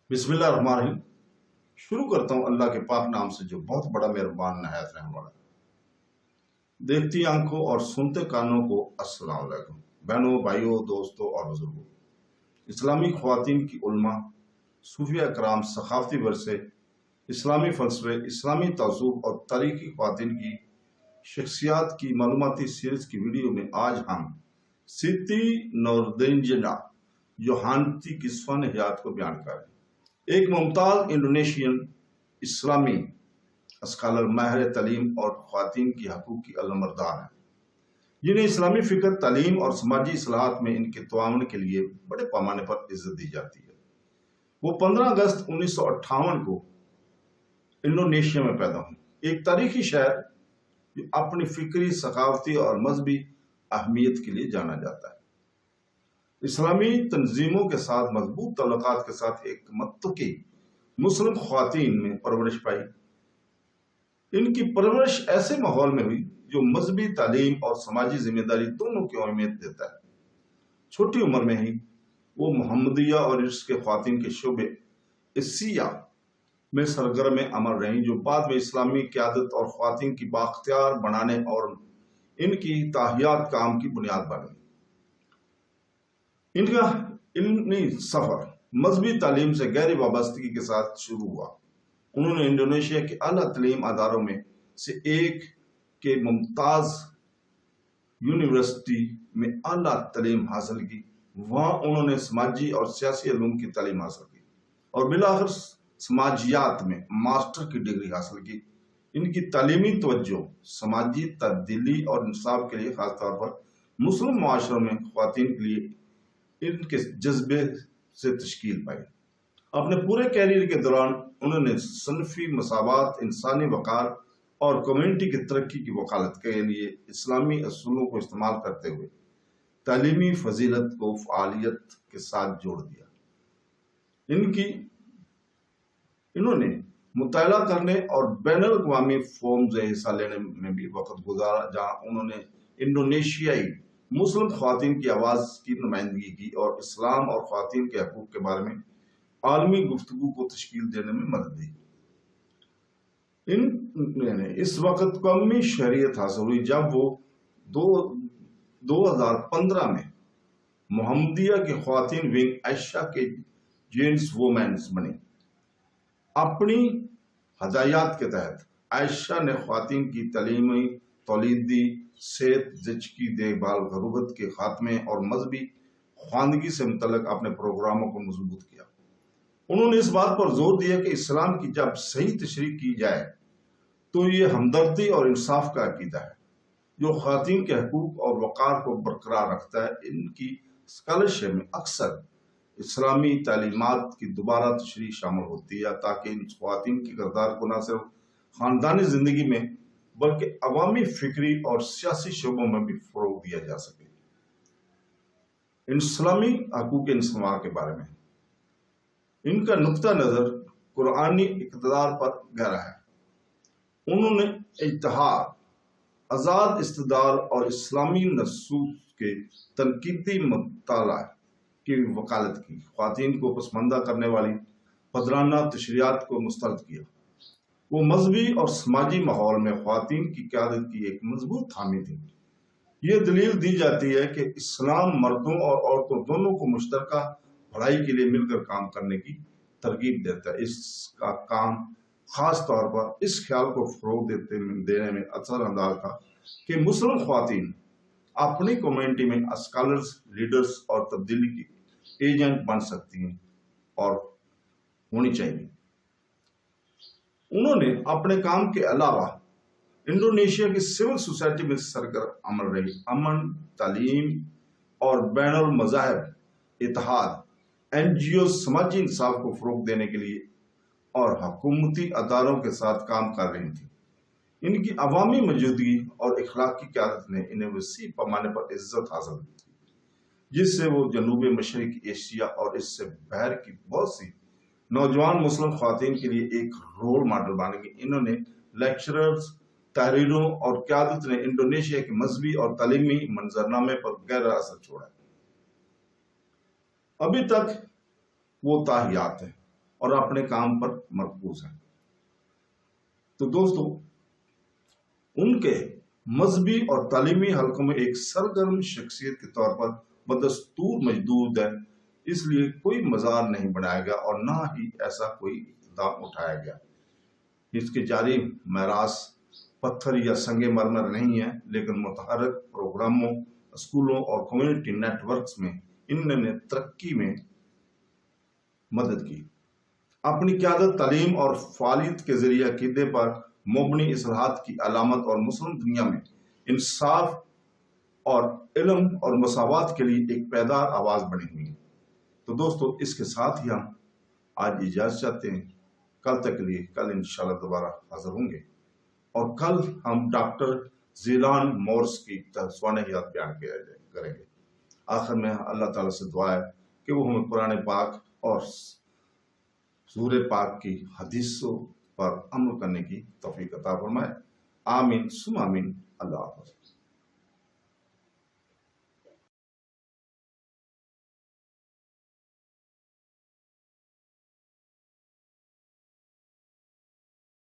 بسم اللہ الرحمن الرحیم۔ شروع کرتا ہوں اللہ کے پاک نام سے جو بہت بڑا مہربان نہایت رحم والا ہے۔ دیکھتی آنکھوں اور سنتے کانوں کو السلام علیکم، بہنوں، بھائیوں، دوستوں اور بزرگوں۔ اسلامی خواتین کی علماء، صوفیہ کرام، ثقافتی ورثے، اسلامی فلسفے، اسلامی تعصب اور تاریخی خواتین کی شخصیات کی معلوماتی سیریز کی ویڈیو میں آج ہم سیتی نوردینجنا جوہانتی کی سوانح حیات کو بیان کر رہے ہیں۔ ایک ممتاز انڈونیشین اسلامی اسکالر، ماہر تعلیم اور خواتین کی حقوق کی علمبردار ہیں، جنہیں اسلامی فکر، تعلیم اور سماجی اصلاحات میں ان کے تعاون کے لیے بڑے پیمانے پر عزت دی جاتی ہے۔ وہ 15 اگست 1958 کو انڈونیشیا میں پیدا ہوئی، ایک تاریخی شہر جو اپنی فکری، ثقافتی اور مذہبی اہمیت کے لیے جانا جاتا ہے۔ اسلامی تنظیموں کے ساتھ مضبوط تعلقات کے ساتھ ایک متقی مسلم خواتین میں پرورش پائی۔ ان کی پرورش ایسے ماحول میں ہوئی جو مذہبی، تعلیم اور سماجی ذمہ داری دونوں کی اہمیت دیتا ہے۔ چھوٹی عمر میں ہی وہ محمدیہ اور عشق کے خواتین کے شعبے عیسیہ میں سرگرم عمل رہیں، جو بعد میں اسلامی قیادت اور خواتین کی بااختیار بنانے اور ان کی تاحیات کام کی بنیاد بن گئی۔ ان کا علمی سفر مذہبی تعلیم سے گہری وابستگی کے ساتھ شروع ہوا۔ انہوں نے انڈونیشیا کے اعلیٰ تعلیم اداروں میں سے ایک کے ممتاز یونیورسٹی میں اعلیٰ تعلیم حاصل کی۔ وہاں انہوں نے سماجی اور سیاسی علوم کی تعلیم حاصل کی اور بالآخر سماجیات میں ماسٹر کی ڈگری حاصل کی۔ ان کی تعلیمی توجہ سماجی تبدیلی اور انصاف کے لیے، خاص طور پر مسلم معاشروں میں خواتین کے لیے ان کے جذبے سے تشکیل پائی۔ اپنے پورے کیریئر کے دوران انہوں نے صنفی مساوات، انسانی وقار اور کمیونٹی کی ترقی کی وکالت کے لیے اسلامی اصولوں کو استعمال کرتے ہوئے تعلیمی فضیلت کو فعالیت کے ساتھ جوڑ دیا۔ انہوں نے مطالعہ کرنے اور بین الاقوامی فورمز میں حصہ لینے میں بھی وقت گزارا، جہاں انہوں نے انڈونیشیائی مسلم خواتین کی آواز کی نمائندگی کی اور اسلام اور خواتین کے حقوق کے بارے میں عالمی گفتگو کو تشکیل دینے میں مدد دی۔ اس وقت قومی شہریت حاصل ہوئی جب وہ 2015 میں محمدیہ کی خواتین ونگ عائشہ کے جینٹس وومینز بنی۔ اپنی ہدایات کے تحت عائشہ نے خواتین کی تعلیمی، تولیدی، صحت، زچگی دیکھ بھال، غربت کے خاتمے اور مذہبی خواندگی سے متعلق اپنے پروگراموں کو مضبوط کیا۔ انہوں نے اس بات پر زور دیا کہ اسلام کی جب صحیح تشریح کی جائے تو یہ ہمدردی اور انصاف کا عقیدہ ہے جو خواتین کے حقوق اور وقار کو برقرار رکھتا ہے۔ ان کی اسکالرشپ میں اکثر اسلامی تعلیمات کی دوبارہ تشریح شامل ہوتی ہے تاکہ ان خواتین کی کردار کو نہ صرف خاندانی زندگی میں بلکہ عوامی، فکری اور سیاسی شعبوں میں بھی فروغ دیا جا سکے۔ اسلامی حقوق انسان کے بارے میں ان کا نقطہ نظر قرآنی اقتدار پر گہرا ہے۔ انہوں نے اتحاد، آزاد استدلال اور اسلامی نصوص کے تنقیدی مطالعہ کی وکالت کی، خواتین کو پسماندہ کرنے والی پدرانہ تشریحات کو مسترد کیا۔ وہ مذہبی اور سماجی ماحول میں خواتین کی قیادت کی ایک مضبوط حامی تھی۔ یہ دلیل دی جاتی ہے کہ اسلام مردوں اور عورتوں دونوں کو مشترکہ بھلائی کے لیے مل کر کام کرنے کی ترغیب دیتا ہے۔ اس کا کام خاص طور پر اس خیال کو فروغ دینے میں اثر انداز تھا کہ مسلم خواتین اپنی کمیونٹی میں اسکالرز، لیڈرز اور تبدیلی کی ایجنٹ بن سکتی ہیں اور ہونی چاہیے۔ انہوں نے اپنے کام کے علاوہ انڈونیشیا کی سول سوسائٹی میں سرگرم عمل رہی۔ امن، تعلیم اور بین المذاہب اتحاد NGOs سماجی انصاف کو فروغ دینے کے لیے اور حکومتی اداروں کے ساتھ کام کر رہی تھی۔ ان کی عوامی موجودگی اور اخلاقی قیادت نے انہیں وسیع پیمانے پر عزت حاصل کی تھی، جس سے وہ جنوب مشرقی ایشیا اور اس سے باہر کی بہت سی نوجوان مسلم خواتین کے لیے ایک رول ماڈل بن گئی۔ انہوں نے لیکچرز، تحریروں اور قیادت نے انڈونیشیا کے مذہبی اور تعلیمی منظرنامے پر گہرا اثر چھوڑا۔ ابھی تک وہ تاحیات ہیں اور اپنے کام پر مرکوز ہیں۔ تو دوستو، ان کے مذہبی اور تعلیمی حلقوں میں ایک سرگرم شخصیت کے طور پر بدستور موجود ہے، اس لیے کوئی مزار نہیں بنایا گیا اور نہ ہی ایسا کوئی اقدام اٹھایا گیا۔ اس کے جاری میراث پتھر یا سنگ مرمر نہیں ہے، لیکن متحرک پروگراموں، اسکولوں اور کمیونٹی نیٹ ورکس میں ان نے ترقی میں مدد کی۔ اپنی قیادت، تعلیم اور فعالیت کے ذریعے عقیدے پر مبنی اصلاحات کی علامت اور مسلم دنیا میں انصاف اور علم اور مساوات کے لیے ایک پائیدار آواز بنی ہوئی ہے۔ تو دوستو، اس کے ساتھ ہی ہم آج اجازت چاہتے ہیں۔ کل تک کے لیے، کل انشاءاللہ دوبارہ حاضر ہوں گے، اور کل ہم ڈاکٹر زیلان مورس کی سوانحیات بیان کریں گے۔ آخر میں اللہ تعالیٰ سے دعا ہے کہ وہ ہمیں قرآن پاک اور سورہ پاک کی حدیثوں پر عمل کرنے کی توفیق عطا فرمائے۔ آمین ثم آمین۔ اللہ حافظ۔